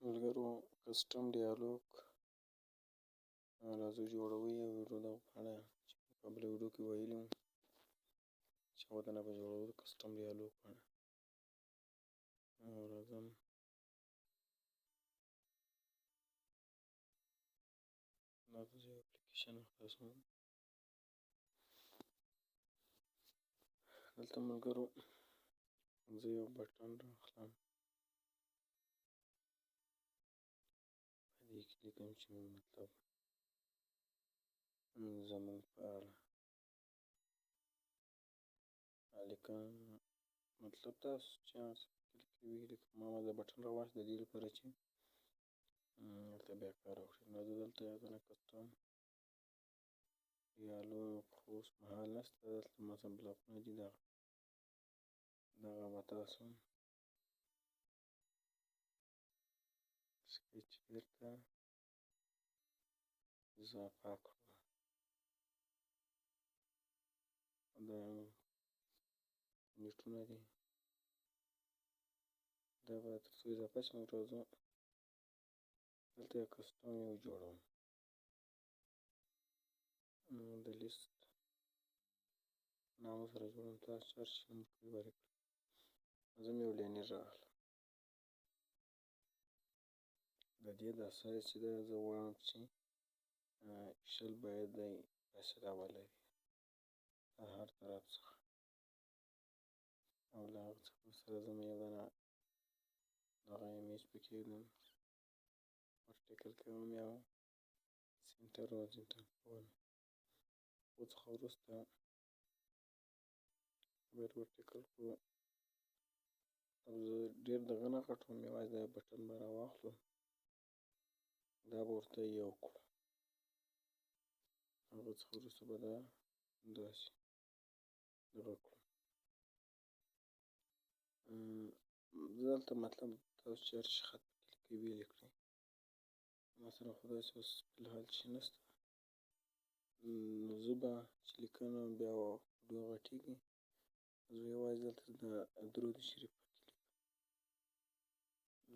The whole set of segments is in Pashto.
ملګرو کسټم ډیالوګ راځو جوړوي او ویډیو دغه په اړه چې په بله ویډیو کې ویلي وو چې هغه د نه په جوړولو کسټم ډیالوګ په اړه راځم دلته زه یو اپلیکیشن خلاصوم دلته ملګرو زه یو بټن راخلم په دې کې لیکم چې مطلب زمونږ په اړه لیکم مطلب تاسو چې هر څه پکې لیکئ ما د بټن راواخیست د دې لپاره چې دلته بیا کار وکړي نو زه دلته یادونه کسټم ډیالوګ خو اوس مهال نشته دلته مثلا بلاکونه دي دغه به تاسو سکیچ بیرته اضافه کړو دا نیټونه دي دا به تر څو اضافه شي موږ راځو دلته یو کسټم یو جوړوو د لیست نامه سره جوړوم تاسو چې هر شي نوم ورکوئ ورکړئ زه مې یو لینیر راغله د دې دا سایز چې دی زه غواړم چې شل باید دی فاصله ولري د هر طرف څخه او له هغه څخه سره زه مې یو دانه دغه ایمیج پکې ږدم ورټیکل کوم یا سینټر ورجنټر کوم هغو څخه وروسته باید ورټیکل کړو او زه ډېر دغه نه غټوم یوازې دا بټن به راواخلو دا به ورته یو کړو هغه څخه وروسته به دا داسې دغه کړو زه دلته مطلب تاسو چې هر شي خط پکې لیکئ ویې لیکئ مثلا خو داسې اوس فلحال شي نشته نو زه به چې لیکنه بیا ویډیو غټېږي زه یوازې دلته د درود شریف پکې لیکم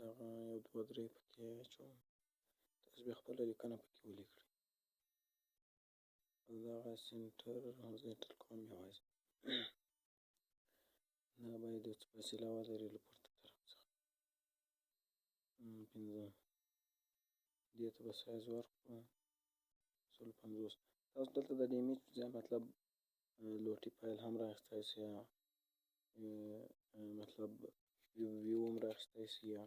دغه یو دوه درې پکې اچوم تاسو بیا خپله لیکنه پکې ولیکئ دغه سینټر زیټل کوم یوازې دا باید یو څه فاصله ولري له پورته طرف څخه 15 دې ته به سایز ورکړو 150 تاسو دلته د دې ایمیج په ځای مطلب لوټي فایل هم رااخیستی شئ یا مطلب ویو هم رااخیستی شئ یا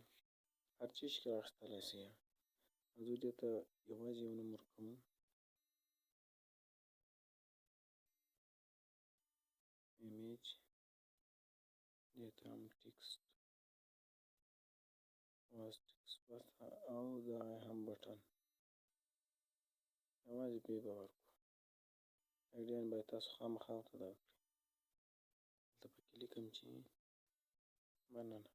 هر چیز کې رااخیستلی شئ زه دې ته یوازې یو نوم ورکوم ایمیج دې ته هم ټکسټ واس ټکسټ بس او دغه هم بټن یوازې پې به ورکړو ایډیان باید تاسو خامخا ورته دغه کړئ دلته پکې لیکم چې مننه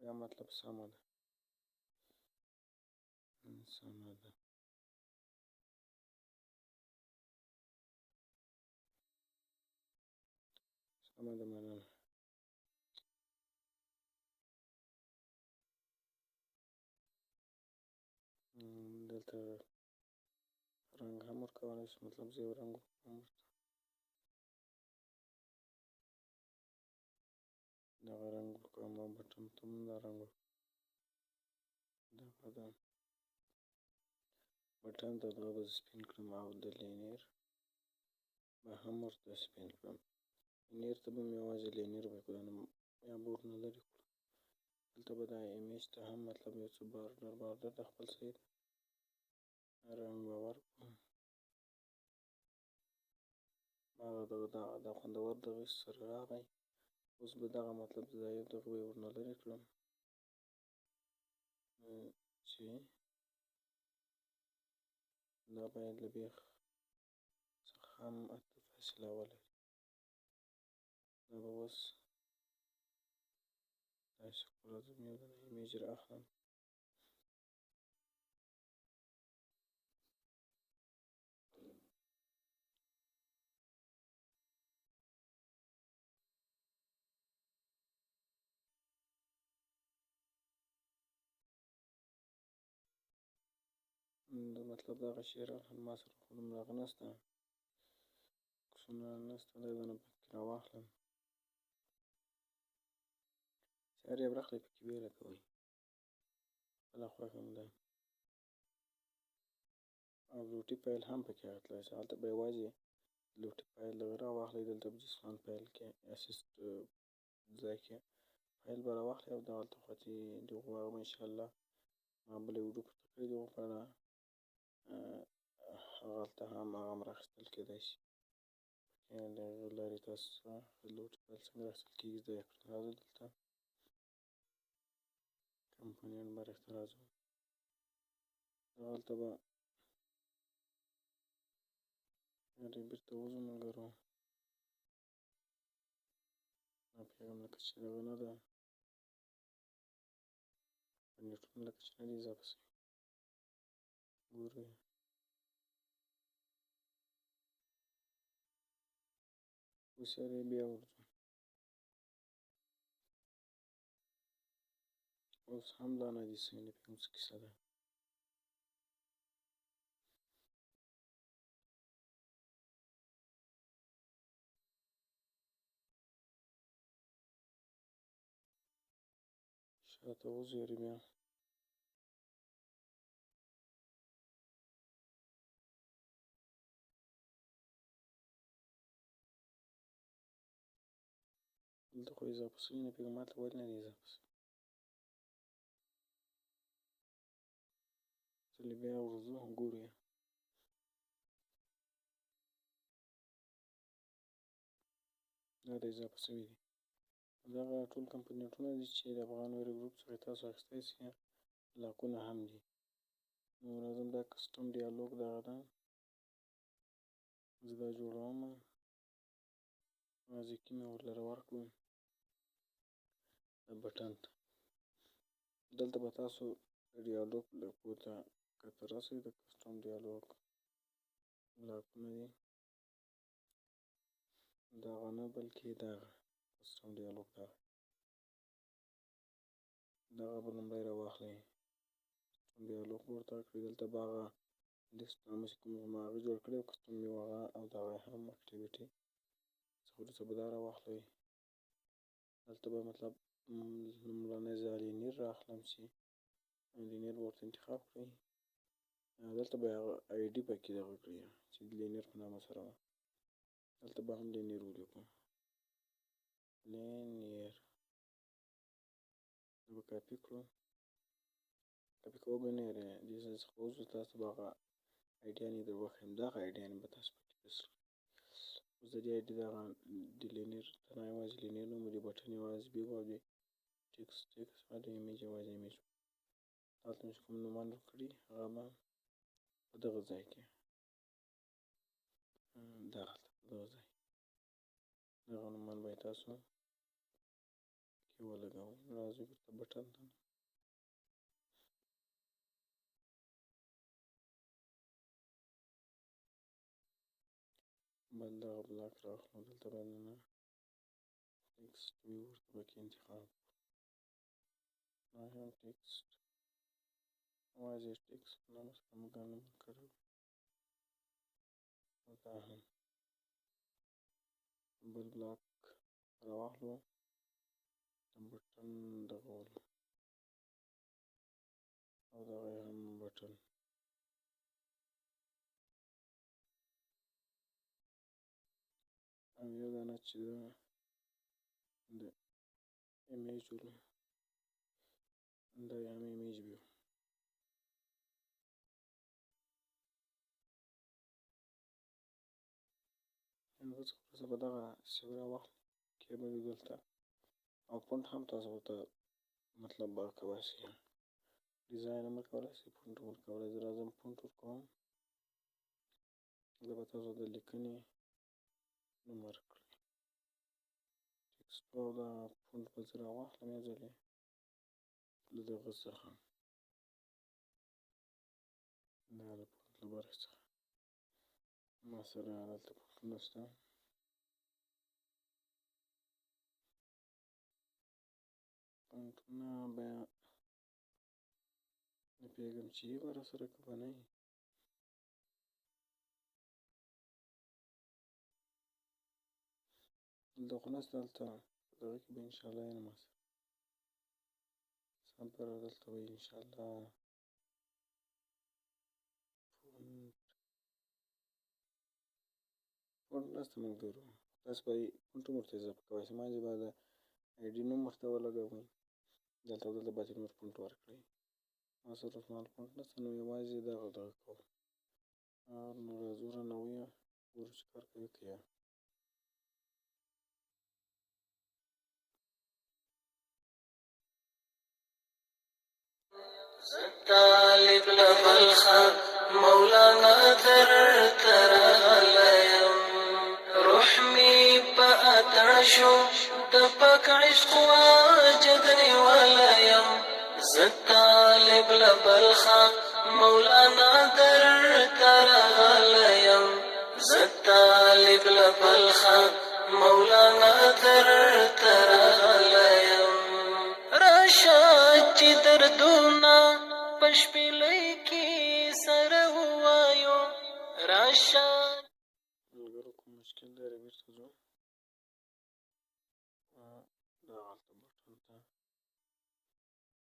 یا مطلب سمه ده سمه ده سمه ده مننه دلته رنګ هم ورکولی شو مطلب زه یو رنګ ورکوم دغه رنګ ورکوم او بټن ته هم دا رنګ ورکوم دغه ده بټن ته دغه به سپین کړم او د لینیر به هم ورته سپین کړم لینیر ته به مې یوازې لینیر به کړو یا به ورنه لرې کړو دلته به دا ایمیج ته هم مطلب یو څه بارډر د خپل سید رنګ به ورکړو دا خوندور دغه سره راغی اوس به دغه مطلب دا یو دغه به یې ورنه لرې کړم چې دا باید له بیخ څخه هم اته فاصله ولري دا به اوس داسې کړو زه یو دانه ایمیج رااخلم مطلب دغه شی راغله ما سره خو دومره هغه نشته عکسونه نشته دا نه پکې راواخلم سیار یې راخلئ پکې بیله کوئ خپله خوښه مو ده او لوټي فایل هم پکې اخیستلی شئ هلته به یوازې لوټي فایل دغه راواخلئ دلته به جسپان فایل کې اسیسټ ځای کې فایل به راواخلئ او دغلته خواته دغه هغه به انشاءالله ما بله ویډیو پورته کړې دي هغو په اړه هغلته هم هغه هم رااخیستل کېدی شي د هغې لارې تاسو لوټي فایل څنګه رااخیستل کېږي زده یې کړئ راځئ دلته کمپنیان برخې ته راځو دغلته به بیرته وځو ملګرو نه پوهېږم لکه چې دغه نه ده نیټونه لکه چې نه دي اضافه شوي ګورئ اوس یې بیا ورځو اوس هم دا نه دي شوي نه پوهېږم څه کیسه ده شاته وځو یارې بیا دلته خو اضافه شوي نه پوهېږم هلته ولې نه دي اضافه شوي ځلې بیا ورځو ګورو یې دا د اضافه شوي دي دغه ټول کمپونیټونه دي چې د افغان ویرو ګروپ څخه تاسو اخیستی شئ لاکونه هم دي نو راځم دا کسټم ډیالوګ دغه ده زه دا جوړومه نازکي مې ورلره ورکړو دا بټن ته دلته به تاسو ډیالوګ لکو ته کته راسئ د کسټم ډیالوګ لاکونه دي دغه نه بلکې دغه کسټم ډیالوګ دغه به لومړی راواخلئ ډیالوګ به ورته کړئ دلته به هغه لیست نامه چې کوم ما هغه جوړ کړی و کسټم یو هغه او دغه هم اکټیویټي څخه وروسته به دا راواخلئ دلته به مطلب لومړنی زه الینیر رااخلم چې الینیر به ورته انتخاب کړئ دلته به هغه آی ډي پکې دغه کړئ چې د لینیر په نامه سره وه دلته به هم لینیر ولیکو لینیر دا به کاپي کړو کاپي کوه به نه یارې دې ځای څخه وځو تاسو به هغه آیډیانې در وښیم دغه آیډیانې به تاسو پکې پیسټ کړئ اوس د دې آی ډي دغه د لینیر نه یوازې لینیر نوم د بټن یوازې بیګ او د ټکسټ او د ایمیج یوازې ایمیج دلته مې چې کوم نومان ورکړي هغه به په دغه ځای کې دغلته په دغه ځای دغه نومان به یې تاسو پکې ولګوئ راځئ بیرته بټن ته بل دغه بلاک رااخلو دلته به دننه ټکسټ وي ورته پکې انتخاب دا هم ټکسټ یوازې ټکسټ په نامه سره موږ نوم کړی او دا هم بل بلاک راواخلو د بټن دغه ولو او دغه هم بټن او یو دانه چې د ایمیج ولو دا یې هم ایمیج بیو هغه څخه وروسته به دغه سیو راواخلئ کیبل یې دلته او فونټ هم تاسو ورته مطلب کولی شئ ډیزاین هم ورکولی شئ فونټ هم ورکولی زه راځم فونټ ورکوم دا به تاسو د لیکنې نوم ورکړئ ټکسټ او دا فونټ به زه راواخلم یو ځل یې له دغه څخه دا د فونټ له برخې څخه ما سره دلته فونټونه شته فونټونه به نه پوهېږم چې یې به راسره که به نه یې دلته خو نسته، دلته په دغه کې به انشاءالله یم صبر دلته به انشاءالله فونټ نسته ملګرو. تاسو به فونټ هم ورته اضافه کوئ. زما چې به د آی ډي نوم ورته ولګوئ، دلته او دلته باید نور فونټ ورکړئ. ما سره اوس مهال فونټ نسته، نو یوازې دغه کوم. نو راځو رانه ووایه ګورو چې کار کوي که یا طالب لبلخه مولانا درته راغلی روح می په اتڼ شو د پاک عشق واجد نیولی یم زه طالب لبلخه مولانا درته راغلی یم زه طالب لبلخه مولانا درته راغلی یم راشه چې دردونه په شپېلۍ کې سره ووایو راشه ملګرو کوم مشکل لري بېرته ځو دغلته بټن ته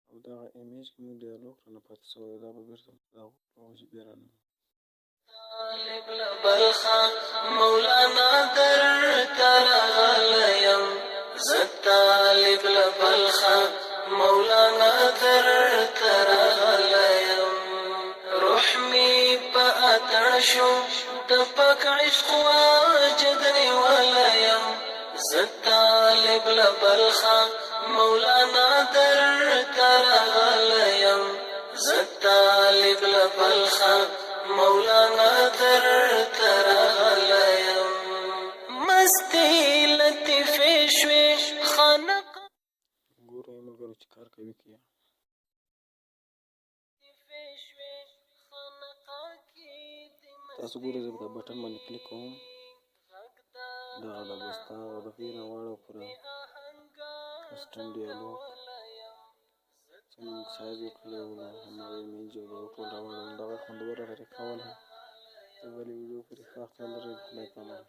او دغه ایمیج کې مو ډیالوګ رانه پاتې شوی دا به بېرته دغه وکړو چې بیا رانه طالب لبلخه مولانا درته راغلی یم زه طالب لبلخه مولانا درته راغلی یم روح می په اتڼ شو د پاک عشق واجد نیولی یم زه طالب لبلخه مولانا درته راغلی یم زه طالب لبلخه مولانا درته راغلی یم مستې لطیفې شوې خانقاه ګورئ ملګرو چې کار کوي که یا تاسو ګورئ زه په بټن باندې کلیک کوم دغه د بستا د ښي نه واړه پوره کسټم ډیالوګ څنګه موږ سایز وکړی و نو هماغه ایمیج او دغه ټول راوړل دغه خوندوره طریقه وله. زه بلې ویډیو پورې ښه وخت ولرئ. خدای پامان.